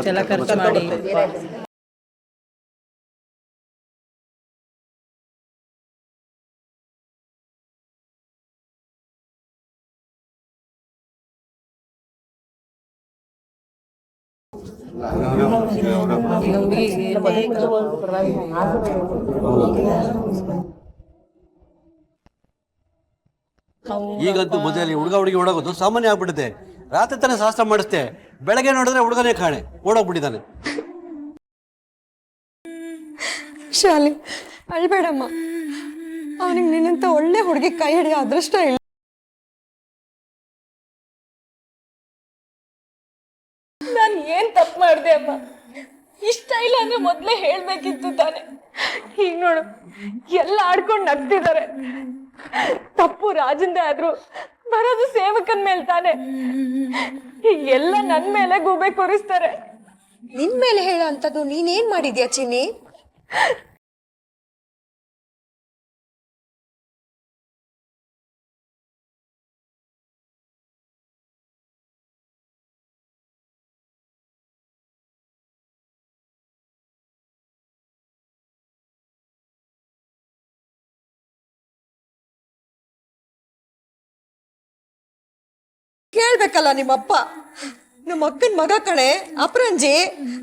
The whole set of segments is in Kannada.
ಇಷ್ಟೆಲ್ಲ ಖರ್ಚು ಮಾಡಿ ಈಗಂತೂ ಮದುವೆಯಲ್ಲಿ ಹುಡುಗ ಹುಡುಗಿ ಓಡೋಗೋದು ಸಾಮಾನ್ಯ ಆಗ್ಬಿಟ್ಟಿದೆ. ರಾತ್ರಿ ತಾನೇ ಶಾಸ್ತ್ರ ಮಾಡಿಸ್ತೆ, ಬೆಳಗ್ಗೆ ನೋಡಿದ್ರೆ ಹುಡುಗನೇ ಕಾಣೆ ಓಡೋಗ್ಬಿಟ್ಟಿದ್ದಾನೆ. ಶಾಲಿ ಅಳ್ಬೇಡಮ್ಮ, ಅವನಿಗೆ ನಿನ್ನಂತ ಒಳ್ಳೆ ಹುಡುಗಿ ಕೈ ಹಿಡಿಯೋ ಅದೃಷ್ಟ ಇಲ್ಲ. ನಾನು ಏನ್ ತಪ್ಪು ಮಾಡಿದೆ ಅಮ್ಮ? ಇಷ್ಟ ಇಲ್ಲ ಅಂದ್ರೆ ಮೊದ್ಲೇ ಹೇಳ್ಬೇಕಿತ್ತು ತಾನೆ. ಈಗ ನೋಡು ಎಲ್ಲ ಆಡ್ಕೊಂಡು ನಗ್ತಿದ್ದಾರೆ. ತಪ್ಪು ರಾಜಂದೇ ಆದ್ರೂ ಬರೋದು ಸೇವಕನ್ ಮೇಲೆ ತಾನೆ. ಎಲ್ಲ ನನ್ ಮೇಲೆ ಗೂಬೆ ಕೂರಿಸ್ತಾರೆ. ನಿನ್ ಮೇಲೆ ಹೇಳೋ ಅಂತದ್ದು ನೀನೇನ್ ಮಾಡಿದ್ಯಾ ಚಿನ್ನಿ? ಕೇಳ್ಬೇಕಲ್ಲ ನಿಮ್ಮಪ್ಪ. ನಮ್ಮ ಅಕ್ಕನ ಮಗ ಕಣೆ ಅಪರಂಜಿ,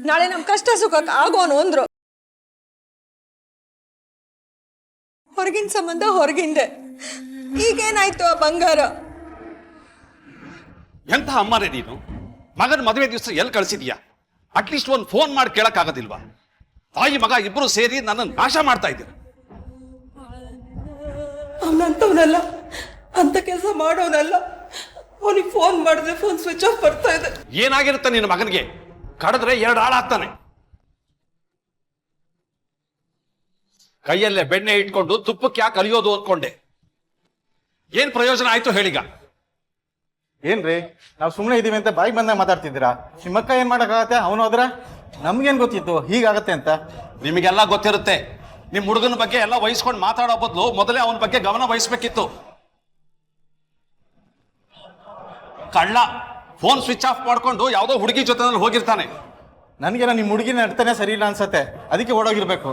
ನಾಳೆ ನಮ್ ಕಷ್ಟ ಸುಖಕ್ಕೆ ಆಗೋನು ಅಂದ್ರು. ಹೊರಗಿನ ಸಂಬಂಧ ಹೊರಗಿಂದೆ, ಈಗೇನಾಯ್ತು ಆ ಬಂಗಾರ? ಎಂತ ಅಮ್ಮರೇ ನೀನು? ಮಗನ ಮದುವೆ ದಿವಸ ಎಲ್ಲಿ ಕಳಿಸಿದ್ಯಾ? ಅಟ್ಲೀಸ್ಟ್ ಒಂದು ಫೋನ್ ಮಾಡಿ ಕೇಳಕ್ಕಾಗೋದಿಲ್ವಾ? ತಾಯಿ ಮಗ ಇಬ್ರು ಸೇರಿ ನನ್ನ ನಾಶ ಮಾಡ್ತಾ ಇದ್ದೀರ. ಅವನಂತವನಲ್ಲ, ಅಂತ ಕೆಲಸ ಮಾಡೋನಲ್ಲ. ಅವನಿಗೆ ಫೋನ್ ಮಾಡಿದ್ರೆ ಫೋನ್ ಸ್ವಿಚ್ ಆಫ್ ಬರ್ತಾ ಇದೆ. ಏನಾಗಿರುತ್ತೆ ನಿನ್ನ ಮಗನಿಗೆ? ಕಡಿದ್ರೆ 2 ಆಳಾಗ್ತಾನೆ. ಕೈಯಲ್ಲೇ ಬೆಣ್ಣೆ ಇಟ್ಕೊಂಡು ತುಪ್ಪಕ್ಕೆ ಯಾಕೆ ಕಲಿಯೋದು ಅನ್ಕೊಂಡೆ. ಏನ್ ಪ್ರಯೋಜನ ಆಯ್ತು ಹೇಳಿಗ? ಏನ್ರಿ ನಾವು ಸುಮ್ಮನೆ ಇದೀವಿ ಅಂತ ಬಾಯಿಗೆ ಬಂದಾಗ ಮಾತಾಡ್ತಿದ್ದೀರಾ? ನಿಮ್ಮಕ್ಕ ಏನ್ ಮಾಡಕ್ಕಾಗತ್ತೆ? ಅವನು ಹೋದ್ರ ನಮ್ಗೇನ್ ಗೊತ್ತಿತ್ತು ಹೀಗಾಗತ್ತೆ ಅಂತ? ನಿಮಗೆಲ್ಲ ಗೊತ್ತಿರುತ್ತೆ. ನಿಮ್ ಹುಡುಗನ ಬಗ್ಗೆ ಎಲ್ಲ ವಹಿಸ್ಕೊಂಡು ಮಾತಾಡೋ ಬದಲು ಮೊದಲೇ ಅವನ ಬಗ್ಗೆ ಗಮನ ವಹಿಸ್ಬೇಕಿತ್ತು. ಕಳ್ಳ ಫೋನ್ ಸ್ವಿಚ್ ಆಫ್ ಮಾಡ್ಕೊಂಡು ಯಾವುದೋ ಹುಡುಗಿ ಜೊತೆ ಹೋಗಿರ್ತಾನೆ. ನನ್ಗೇನೋ ನಿಮ್ ಹುಡುಗಿನ ನಡ್ತಾನೆ ಸರಿ ಇಲ್ಲ ಅನ್ಸತ್ತೆ, ಅದಕ್ಕೆ ಓಡೋಗಿರ್ಬೇಕು.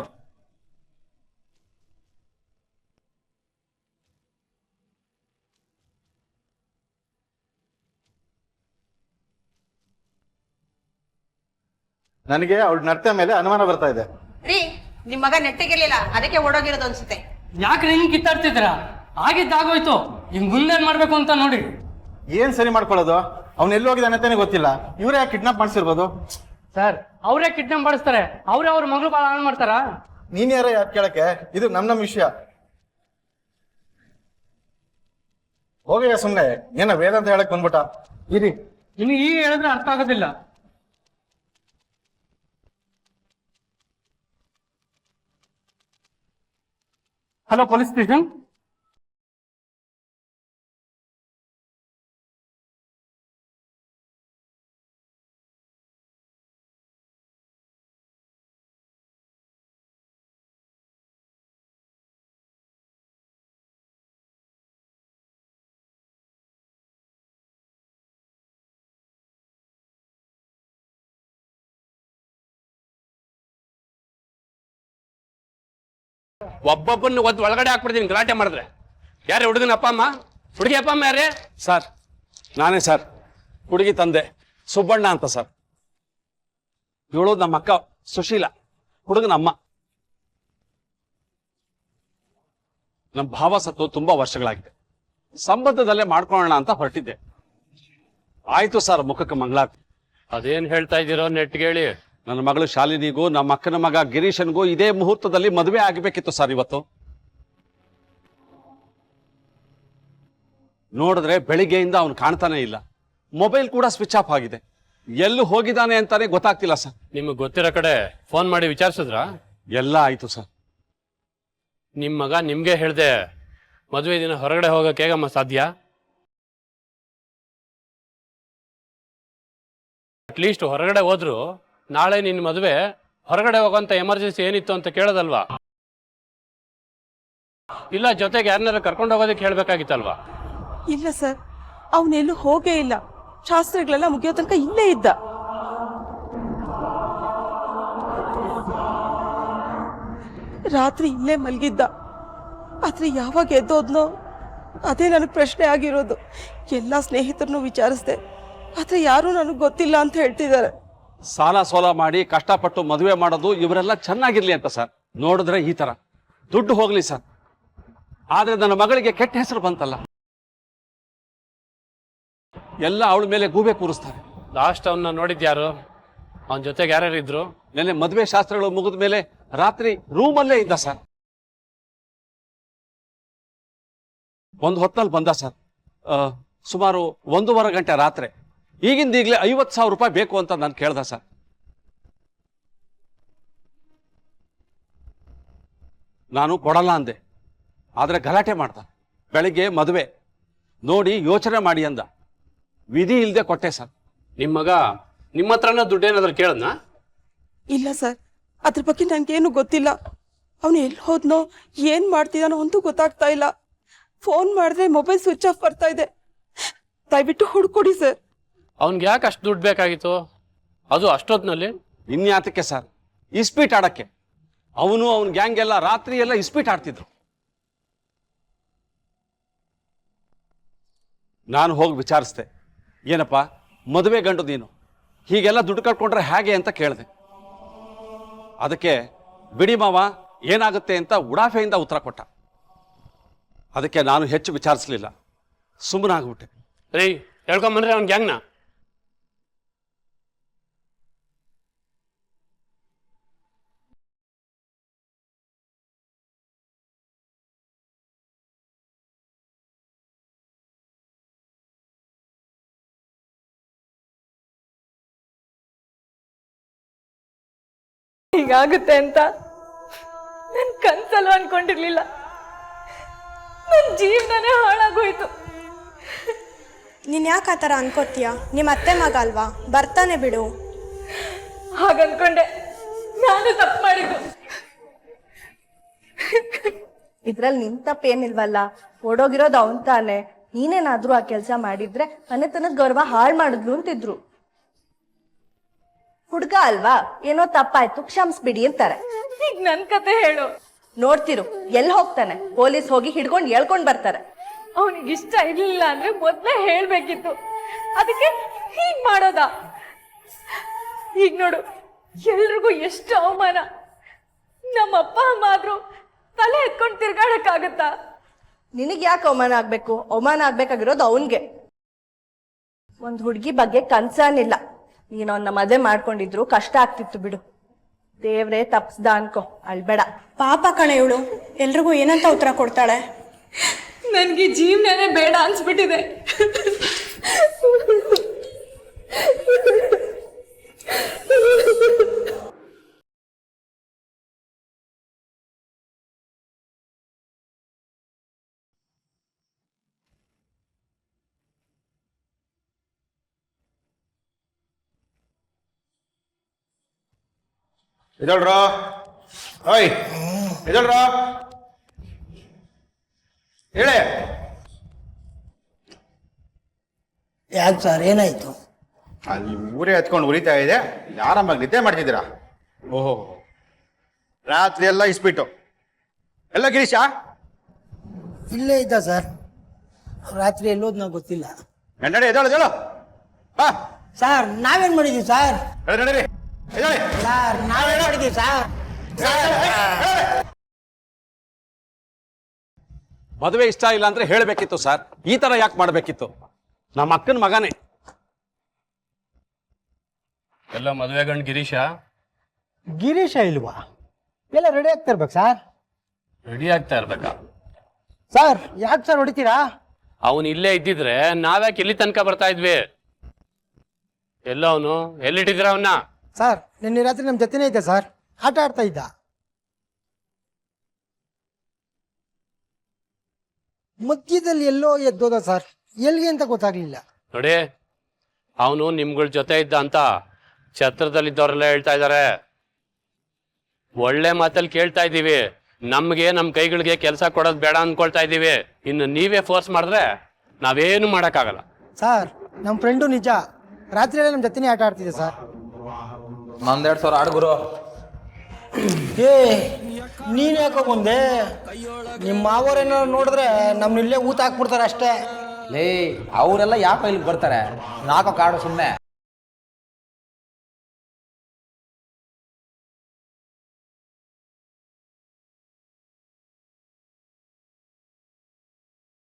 ನನಗೆ ಅವಳ ನಡತೆ ಮೇಲೆ ಅನುಮಾನ ಬರ್ತಾ ಇದೆ. ರೀ, ನಿಮ್ ಮಗ ನೆಟ್ಟಿಗಿರ್ಲಿಲ್ಲ, ಅದಕ್ಕೆ ಓಡೋಗಿರೋದು ಅನ್ಸುತ್ತೆ. ಯಾಕೆ ಹಿಂಗ್ ಕಿತ್ತಾಡ್ತಿದ್ದೀರಾ? ಆಗಿದ್ದಾಗೋಯ್ತು, ಈಗ ಮುಂದೇನ್ ಮಾಡ್ಬೇಕು ಅಂತ ನೋಡಿ. ಏನ್ ಸರಿ ಮಾಡ್ಕೊಳ್ಳೋದು? ಅವ್ನು ಎಲ್ಲಿ ಹೋಗಿದ್ದಾನೆ ಅಂತಾನೆ ಗೊತ್ತಿಲ್ಲ. ಇವರೇ ಯಾಕೆ ಕಿಡ್ನಾಪ್ ಮಾಡಿಸಿರ್ಬೋದು? ಸರ್, ಅವರೇ ಕಿಡ್ನಾಪ್ ಮಾಡಿಸ್ತಾರೆ, ಅವ್ರೇ ಅವ್ರ ಮಗಳು ಬಾಳ ಹಾಳು ಮಾಡ್ತಾರ. ನೀನ್ ಯಾರ ಯಾಕೆ ಕೇಳಕ್ಕೆ? ಇದು ನಮ್ ವಿಷಯ. ಹೋಗಯ್ಯ ಸುಮ್ನೆ, ಏನ ವೇದ ಅಂತ ಹೇಳಕ್ ಬಂದ್ಬಿಟ್ಟ. ಇರಿ, ನಿಮಗೆ ಈಗ ಹೇಳಿದ್ರೆ ಅರ್ಥ ಆಗೋದಿಲ್ಲ. Hello, police station. ಒಬ್ಬೊಬ್ಬನ ಒಳಗಡೆ ಹಾಕ್ಬಿಡ್ತೀನಿ ಗಲಾಟೆ ಮಾಡಿದ್ರೆ. ಯಾರೇ ಹುಡುಗನ ಅಪ್ಪ ಅಮ್ಮ? ಹುಡುಗಿ ಅಪ್ಪ ಅಮ್ಮ ಯಾರೇ? ಸರ್, ನಾನೇ ಸರ್, ಹುಡುಗಿ ತಂದೆ ಸುಬ್ಬಣ್ಣ ಅಂತ ಸರ್. ಇವಳು ನಮ್ಮ ಅಕ್ಕ ಸುಶೀಲ, ಹುಡುಗನ ಅಮ್ಮ. ನಮ್ಮ ಭಾವ ಸತ್ತು ತುಂಬಾ ವರ್ಷಗಳಾಗಿದೆ. ಸಂಬಂಧದಲ್ಲೇ ಮಾಡ್ಕೊಳ್ಳೋಣ ಅಂತ ಹೊರಟಿದ್ದೆ. ಆಯ್ತು ಸರ್, ಮುಖಕ್ಕೆ ಮಂಗಳಾರತಿ. ಅದೇನ್ ಹೇಳ್ತಾ ಇದ್ದೀರೋ ನೆಟ್ಗೇಳಿ. ನನ್ನ ಮಗಳು ಶಾಲಿನಿಗೂ ನಮ್ಮ ಅಕ್ಕನ ಮಗ ಗಿರೀಶನ್ಗೂ ಇದೇ ಮುಹೂರ್ತದಲ್ಲಿ ಮದುವೆ ಆಗಬೇಕಿತ್ತು ಸರ್. ಇವತ್ತು ನೋಡಿದ್ರೆ ಬೆಳಿಗ್ಗೆಯಿಂದ ಅವನು ಕಾಣ್ತಾನೆ ಇಲ್ಲ. ಮೊಬೈಲ್ ಕೂಡ ಸ್ವಿಚ್ ಆಫ್ ಆಗಿದೆ. ಎಲ್ಲೂ ಹೋಗಿದ್ದಾನೆ ಅಂತಾನೆ ಗೊತ್ತಾಗ್ತಿಲ್ಲ ಸರ್. ನಿಮಗೆ ಗೊತ್ತಿರೋ ಕಡೆ ಫೋನ್ ಮಾಡಿ ವಿಚಾರಿಸಿದ್ರಾ? ಎಲ್ಲ ಆಯ್ತು ಸರ್. ನಿಮ್ಮ ಮಗ ನಿಮ್ಗೆ ಹೇಳ್ದೆ ಮದುವೆ ದಿನ ಹೊರಗಡೆ ಹೋಗಕ್ಕೆ ಹೇಗಮ್ಮ ಸಾಧ್ಯ? ಅಟ್ಲೀಸ್ಟ್ ಹೊರಗಡೆ ಹೋದ್ರು ನಾಳೆ ನಿನ್ನ ಮದುವೆ ಹೊರಗಡೆ ಹೋಗೋಂಥ ಎಮರ್ಜೆನ್ಸಿ ಏನಿತ್ತು ಅಂತ ಕೇಳೋದಲ್ವಾ? ಇಲ್ಲ ಜೊತೆಗೆ ಯಾರನ್ನಾರು ಕರ್ಕೊಂಡು ಹೋಗೋದಕ್ಕೆ ಹೇಳ್ಬೇಕಾಗಿತ್ತಲ್ವಾ? ಇಲ್ಲ ಸರ್, ಅವನೆಲ್ಲೂ ಹೋಗೇ ಇಲ್ಲ. ಶಾಸ್ತ್ರಗಳೆಲ್ಲ ಮುಗಿಯೋ ತನಕ ಇಲ್ಲೇ ಇದ್ದ. ರಾತ್ರಿ ಇಲ್ಲೇ ಮಲಗಿದ್ದ. ಆದರೆ ಯಾವಾಗ ಎದ್ದೋದ್ನೋ ಅದೇ ನನಗೆ ಪ್ರಶ್ನೆ ಆಗಿರೋದು. ಎಲ್ಲ ಸ್ನೇಹಿತರನ್ನು ವಿಚಾರಿಸ್ದೆ, ಆದರೆ ಯಾರೂ ನನಗೆ ಗೊತ್ತಿಲ್ಲ ಅಂತ ಹೇಳ್ತಿದ್ದಾರೆ. ಸಾಲ ಸೋಲ ಮಾಡಿ ಕಷ್ಟಪಟ್ಟು ಮದುವೆ ಮಾಡೋದು ಇವರೆಲ್ಲ ಚೆನ್ನಾಗಿರ್ಲಿ ಅಂತ ಸರ್. ನೋಡಿದ್ರೆ ಈ ತರ ದುಡ್ಡು ಹೋಗ್ಲಿ ಸರ್, ಆದ್ರೆ ನನ್ನ ಮಗಳಿಗೆ ಕೆಟ್ಟ ಹೆಸರು ಬಂತಲ್ಲ, ಎಲ್ಲ ಅವಳ ಮೇಲೆ ಗೂಬೆ ಕೂರಿಸ್ತಾರೆ. ಲಾಸ್ಟ್ ಅವನ್ನ ನೋಡಿದ್ಯಾರು? ಅವನ ಜೊತೆಗೆ ಯಾರ್ಯಾರು ಇದ್ರು? ನೆನ್ನೆ ಮದುವೆ ಶಾಸ್ತ್ರಗಳು ಮುಗಿದ ಮೇಲೆ ರಾತ್ರಿ ರೂಮಲ್ಲೇ ಇದ್ದ ಸರ್. ಒಂದು ಹೊತ್ತಲ್ಲಿ ಬಂದ ಸರ್. ಸುಮಾರು 1.5 ಗಂಟೆ ರಾತ್ರಿ. ಈಗಿಂದೀಗಲೇ 50,000 ರೂಪಾಯಿ ಬೇಕು ಅಂತ ನಾನು ಕೇಳ್ದೆ ಸರ್. ನಾನು ಕೊಡಲ್ಲ ಅಂದೆ, ಆದರೆ ಗಲಾಟೆ ಮಾಡ್ದ. ಬೆಳಿಗ್ಗೆ ಮದುವೆ ನೋಡಿ ಯೋಚನೆ ಮಾಡಿ ಅಂದ. ವಿಧಿ ಇಲ್ಲದೆ ಕೊಟ್ಟೆ ಸರ್. ನಿಮ್ಮ ಮಗ ನಿಮ್ಮ ಹತ್ರನ ದುಡ್ಡೇನಾದ್ರೂ ಕೇಳದ್ನಾ? ಇಲ್ಲ ಸರ್, ಅದ್ರ ಬಗ್ಗೆ ನನಗೇನು ಗೊತ್ತಿಲ್ಲ. ಅವನು ಎಲ್ಲಿ ಹೋದ್ನೋ ಏನು ಮಾಡ್ತಿದ್ದಾನೋ ಅಂತೂ ಗೊತ್ತಾಗ್ತಾ ಇಲ್ಲ. ಫೋನ್ ಮಾಡಿದ್ರೆ ಮೊಬೈಲ್ ಸ್ವಿಚ್ ಆಫ್ ಬರ್ತಾ ಇದೆ. ದಯವಿಟ್ಟು ಹುಡ್ಕೊಡಿ ಸರ್. ಅವ್ನಿಗೆ ಯಾಕೆ ಅಷ್ಟು ದುಡ್ಡು ಬೇಕಾಗಿತ್ತು, ಅದು ಅಷ್ಟೊತ್ತಿನಲ್ಲಿ? ಇನ್ಯಾತಕ್ಕೆ ಸರ್? ಇಸ್ಪೀಟ್ ಆಡಕ್ಕೆ. ಅವನು ಅವನ ಗ್ಯಾಂಗ್ ಎಲ್ಲ ರಾತ್ರಿ ಎಲ್ಲ ಇಸ್ಪೀಟ್ ಆಡ್ತಿದ್ರು. ನಾನು ಹೋಗಿ ವಿಚಾರಿಸ್ದೆ, ಏನಪ್ಪ ಮದುವೆ ಗಂಡು ನೀನು ಹೀಗೆಲ್ಲ ದುಡ್ಡು ಕಟ್ಕೊಂಡ್ರೆ ಹೇಗೆ ಅಂತ ಕೇಳಿದೆ. ಅದಕ್ಕೆ ಬಿಡಿ ಮಾವ ಏನಾಗುತ್ತೆ ಅಂತ ಉಡಾಫೆಯಿಂದ ಉತ್ತರ ಕೊಟ್ಟ. ಅದಕ್ಕೆ ನಾನು ಹೆಚ್ಚು ವಿಚಾರಿಸಲಿಲ್ಲ, ಸುಮ್ಮನಾಗ್ಬಿಟ್ಟೆ. ರೀ ಹೇಳ್ಕೊಂಬಂದ್ರೆ ಅವ್ನ ಗ್ಯಾಂಗ್ನ? ಹೀಗಾಗುತ್ತೆ ಅಂತ ನನ್ ಕನ್ಸಲ್ಲೂ ಅನ್ಕೊಂಡಿರ್ಲಿಲ್ಲ. ನನ್ ಜೀವನನೇ ಹಾಳಾಗೋಯ್ತು. ನೀನು ಯಾಕೆ ಆ ಥರ ಅನ್ಕೋತೀಯ? ನಿಮ್ಮ ಅತ್ತೆ ಮಗ ಅಲ್ವಾ, ಬರ್ತಾನೆ ಬಿಡು. ಹಾಗನ್ಕೊಂಡೆ, ನಾನು ತಪ್ಪು ಮಾಡಿದ್ದು. ಇದ್ರಲ್ಲಿ ನಿನ್ ತಪ್ಪೇನಿಲ್ವಲ್ಲ, ಓಡೋಗಿರೋದು ಅವನ್ ತಾನೆ. ನೀನೇನಾದ್ರೂ ಆ ಕೆಲಸ ಮಾಡಿದ್ರೆ ಮನೆತನದ ಗೌರವ ಹಾಳು ಮಾಡಿದ್ಲು ಅಂತಿದ್ರು. ಹುಡ್ಗ ಅಲ್ವಾ, ಏನೋ ತಪ್ಪಾಯ್ತು ಕ್ಷಮಿಸ್ಬಿಡಿ ಅಂತಾರೆ. ಈಗ ನನ್ ಕತೆ ಹೇಳು. ನೋಡ್ತಿರು ಎಲ್ಲಿ ಹೋಗ್ತಾನೆ, ಪೊಲೀಸ್ ಹೋಗಿ ಹಿಡ್ಕೊಂಡು ಹೇಳ್ಕೊಂಡ್ ಬರ್ತಾರೆ. ಅವನಿಗೆ ಇಷ್ಟ ಇರ್ಲಿಲ್ಲ ಅಂದ್ರೆ ಮೊದ್ಲೇ ಹೇಳ್ಬೇಕಿತ್ತು, ಅದಕ್ಕೆ ಹೀಗ್ ಮಾಡೋದ? ಈಗ ನೋಡು, ಎಲ್ರಿಗೂ ಎಷ್ಟು ಅವಮಾನ. ನಮ್ಮ ಅಪ್ಪ ಅಮ್ಮ ಆದ್ರೂ ತಲೆ ಎತ್ಕೊಂಡು ತಿರ್ಗಾಡಕ್ಕಾಗತ್ತಾ? ನಿನಗ್ ಯಾಕೆ ಅವಮಾನ ಆಗ್ಬೇಕು? ಅವಮಾನ ಆಗ್ಬೇಕಾಗಿರೋದು ಅವನ್ಗೆ. ಒಂದ್ ಹುಡ್ಗಿ ಬಗ್ಗೆ ಕನ್ಸರ್ನ್ ಇಲ್ಲ. ನೀನು ಅವನ್ನ ಮದುವೆ ಮಾಡ್ಕೊಂಡಿದ್ರು ಕಷ್ಟ ಆಗ್ತಿತ್ತು ಬಿಡು. ದೇವ್ರೇ ತಪ್ಸ್ದ ಅನ್ಕೋ, ಅಳ್ಬೇಡ. ಪಾಪ ಕಣೆ ಇವಳು, ಎಲ್ರಿಗೂ ಏನಂತ ಉತ್ತರ ಕೊಡ್ತಾಳೆ. ನನ್ಗೆ ಜೀವನನೇ ಬೇಡ ಅನ್ಸ್ಬಿಟ್ಟಿದೆ. ಎದಳ್ರ ಓಯ್, ಎದಳ್ರ ಹೇಳೆ. ಯಾಕೆ ಸರ್, ಏನಾಯ್ತು? ಅಲ್ಲಿ ಊರೇ ಹತ್ಕೊಂಡು ಉರಿತಾ ಇದೆ, ಆರಾಮಾಗಿ ನಿದ್ದೆ ಮಾಡ್ತಿದ್ದೀರಾ? ಓಹೋ, ರಾತ್ರಿ ಎಲ್ಲ ಇಸ್ಬಿಟ್ಟು ಎಲ್ಲ ಗಿರೀಶ ಇಲ್ಲೇ ಇದ್ದ ಸರ್. ರಾತ್ರಿ ಎಲ್ಲೋದು ನಾವು ಗೊತ್ತಿಲ್ಲ. ನಡೆ ಎದಳು ಹಾ ಸರ್, ನಾವೇನ್ ಮಾಡಿದೀವಿ ಸರ್? ನಡೀರಿ ಎದಳಿ. ಸರ್, ನಾವೇನ್ ಮಾಡಿದೀವಿ ಸರ್? ಮದುವೆ ಇಷ್ಟ ಇಲ್ಲ ಅಂದ್ರೆ ಹೇಳಬೇಕಿತ್ತು ಸರ್. ಈ ತರ ಯಾಕೆ ಮಾಡಬೇಕಿತ್ತು? ನಮ್ಮ ಅಕ್ಕನ ಮಗನೇ. ಎಲ್ಲ ಮದುವೆ ಗಂಡು ಗಿರೀಶ? ಗಿರೀಶ ಇಲ್ವಾ? ಎಲ್ಲ ರೆಡಿ ಆಗ್ತಾ ಇರ್ಬೇಕು ಸರ್. ರೆಡಿ ಆಗ್ತಾ ಇರ್ಬೇಕಾ? ಸರ್, ಯಾಕೆ ಸರ್ ಹೊಡಿತೀರಾ? ಅವನು ಇಲ್ಲೇ ಇದ್ದಿದ್ರೆ ನಾವ್ಯಾಕೆ ಇಲ್ಲಿ ತನಕ ಬರ್ತಾ ಇದ್ವಿ? ಎಲ್ಲ ಅವನು ಎಲ್ಲಿಟ್ಟಿದ್ರ ಅವನ್ನ? ಸರ್, ನಿನ್ನೆ ರಾತ್ರಿ ನಮ್ಮ ಜೊತೆನೇ ಇದ್ದ ಸರ್, ಆಟ ಆಡ್ತಾ ಇದ್ದ. ಮಧ್ಯದಲ್ಲಿ ಎಲ್ಲೋ ಎದ್ದೋದ ಸರ್, ಎಲ್ಲಿಗೆ ಅಂತ ಗೊತ್ತಾಗ್ಲಿಲ್ಲ. ನೋಡಿ, ಅವನು ನಿಮ್ಗಳ ಜೊತೆ ಇದ್ದ ಅಂತ ಛತ್ರದಲ್ಲಿದ್ದವರೆಲ್ಲ ಹೇಳ್ತಾ ಇದ್ದಾರೆ. ಒಳ್ಳೆ ಮಾತಲ್ಲಿ ಕೇಳ್ತಾ ಇದ್ದೀವಿ. ನಮ್ಗೆ ನಮ್ಮ ಕೈಗಳಿಗೆ ಕೆಲಸ ಕೊಡೋದು ಬೇಡ ಅನ್ಕೊಳ್ತಾ ಇದ್ದೀವಿ. ಇನ್ನು ನೀವೇ ಫೋರ್ಸ್ ಮಾಡಿದ್ರೆ ನಾವೇನು ಮಾಡೋಕ್ಕಾಗಲ್ಲ. ಸರ್, ನಮ್ಮ ಫ್ರೆಂಡು ನಿಜ ರಾತ್ರಿ ಎಲ್ಲ ನಮ್ಮ ಜೊತೆನೇ ಆಟ ಆಡ್ತಿದ್ದೆ ಸರ್. ನಂದೆರಡು ಸಾವಿರ ಆಡು ಗುರು. ಏ, ನೀನ್ ಯಾಕೋ ಬಂದೆ? ನಿಮ್ಮ ಮಾವರೇನೋ ನೋಡಿದ್ರೆ ನಮ್ನ ಇಲ್ಲೇ ಊತ ಹಾಕ್ಬಿಡ್ತಾರೆ ಅಷ್ಟೇ. ಲೇ ಅವರೆಲ್ಲ ಯಾಕೋ ಇಲ್ಲಿಗೆ ಬರ್ತಾರೆ? ನಾಕೋ ಕಾಡು ಸುಮ್ಮನೆ.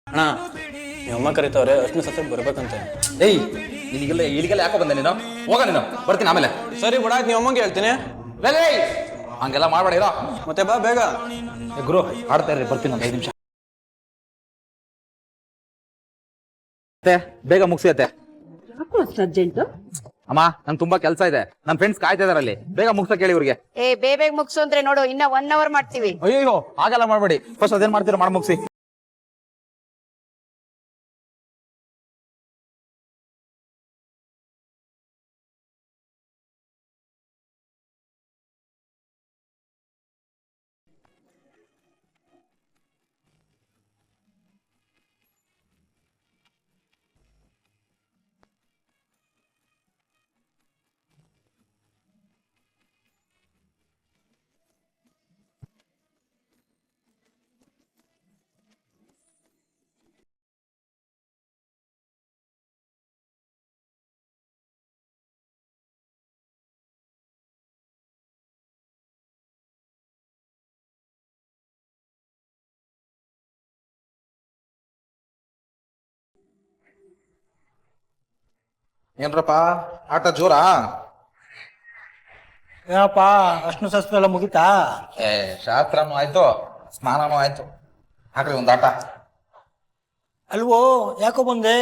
ಅಣ್ಣ ನಿಮ್ಮ ಅಮ್ಮ ಕರೀತವ್ರೆ, ಅಷ್ಟು ಸತ್ಯ ಬರ್ಬೇಕಂತೆ. ಏಯ್ ಇಲ್ಲಿಗೆಲ್ಲ ಯಾಕೋ ಬಂದೆ ನೀನು? ಹೋಗ ನೀನು, ಬರ್ತೀನಿ ಆಮೇಲೆ. ಸರಿ ಬಿಡ, ನಿಮ್ಮ ಅಮ್ಮಂಗೆ ಹೇಳ್ತೀನಿ. ಲೇ ಹಂಗೆಲ್ಲ ಮಾಡ್ಬೇಡ ಇರೋ. ಮತ್ತೆ ಬಾ ಬೇಗ. ಗುರು ಆಡ್ತಾ ಇರ್ರಿ, ಬರ್ತೀನಿ ಒಂದು 5 ನಿಮಿಷ. ಬೇಗ ಮುಗಿಸಿ ಅತ್ತೆ. ಅಮ್ಮ ನಂಗೆ ತುಂಬಾ ಕೆಲಸ ಇದೆ, ನನ್ನ ಫ್ರೆಂಡ್ಸ್ ಕಾಯ್ತಾ ಇದಾರೆ ಅಲ್ಲಿ. ಬೇಗ ಮುಗ್ಸಕ್ ಹೇಳಿ ಇವ್ರಿಗೆ. ಬೇಗ ಮುಗಿಸು ಅಂದ್ರೆ ನೋಡು, ಇನ್ನ 1 hour ಮಾಡ್ತೀವಿ. ಅಯ್ಯೋ ಹಾಗೆಲ್ಲ ಮಾಡ್ಬೇಡಿ, ಫಸ್ಟ್ ಅದೇನ್ ಮಾಡ್ತೀರೋ ಮಾಡಿ ಮುಗಿಸಿ. ಏನ್ರಪ್ಪ ಆಟ ಜೋರಾ? ಏನಪ್ಪ ಅಷ್ಟು ಶಸ್ತ್ರ ಎಲ್ಲ ಮುಗಿತಾ? ಶಾಸ್ತ್ರನೂ ಆಯ್ತು, ಸ್ನಾನನೂ ಆಯ್ತು. ಹಾಕ್ರಿ ಒಂದು ಆಟ. ಅಲ್ವೋ ಯಾಕೋ ಬಂದೆ?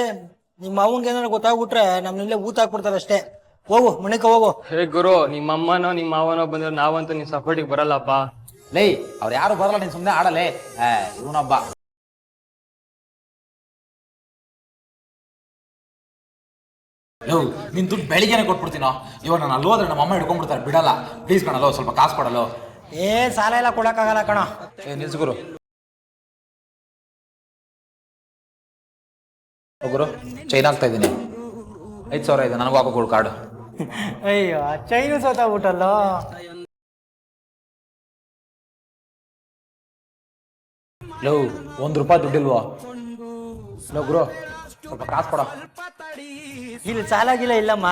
ನಿಮ್ಮ ಮಾವನ್ಗೆ ಏನಾರು ಗೊತ್ತಾಗ್ಬಿಟ್ರೆ ನಮ್ನಿಲ್ಲೇ ಊತ ಹಾಕ್ಬಿಡ್ತಾರೆ ಅಷ್ಟೇ. ಹೋಗು ಮನೆಗೆ ಹೋಗು. ಹೇ ಗುರು, ನಿಮ್ಮ ಅಮ್ಮನೋ ನಿಮ್ಮ ಮಾವನೋ ಬಂದ್ರೆ ನಾವಂತೂ ನಿನ್ ಸಪೋರ್ಟಿಗೆ ಬರಲ್ಲಪ್ಪ. ಲೇ ಅವ್ರು ಯಾರು ಬರಲ್ಲ, ನೀನ್ ಸುಮ್ಮನೆ ಆಡಲೇ. ಇವನೊಬ್ಬ ನಿನ್ ದುಡ್ಡು ಬೆಳಿಗ್ಗೆನೆ ಕೊಟ್ಬಿಡ್ತೀನೋ. ಇವಾಗ ನಾನು ಅಲ್ಲಿ ಹೋದ್ರೆ ನಮ್ಮ ಅಮ್ಮ ಹಿಡ್ಕೊಂಡ್ಬಿಡ್ತಾರೆ, ಬಿಡಲ್ಲ. ಪ್ಲೀಸ್ ಕಣಲ್ಲೋ, ಸ್ವಲ್ಪ ಕಾಸು ಕೊಡಲ್ಲೋ. ಸಾಲ ಎಲ್ಲ ಕೊಡಕ್ಕಾಗಲ್ಲ ಕಣ. ನಿಲ್ಸು ಗುರು. ಗುರು ಚೈನ್ ಆಗ್ತಾ ಇದ್ದೀನಿ, 5,000 ಇದೆ, ನನಗೂ ಹಾಕೋಕೊಡು ಕಾರ್ಡು. ಅಯ್ಯೋ ಚೈನು ಸೋತಾಗ್ಬಿಟ್ಟಲ್ಲೋ. ಲೋ ₹1 ದುಡ್ಡಿಲ್ವೋ? ಲೋ ಗುರು ಸ್ವಲ್ಪ ಕಾಸು ಕೊಡ. ಇಲ್ಲಿ ಸಾಲಾಗಿಲ್ಲ ಇಲ್ಲಮ್ಮ.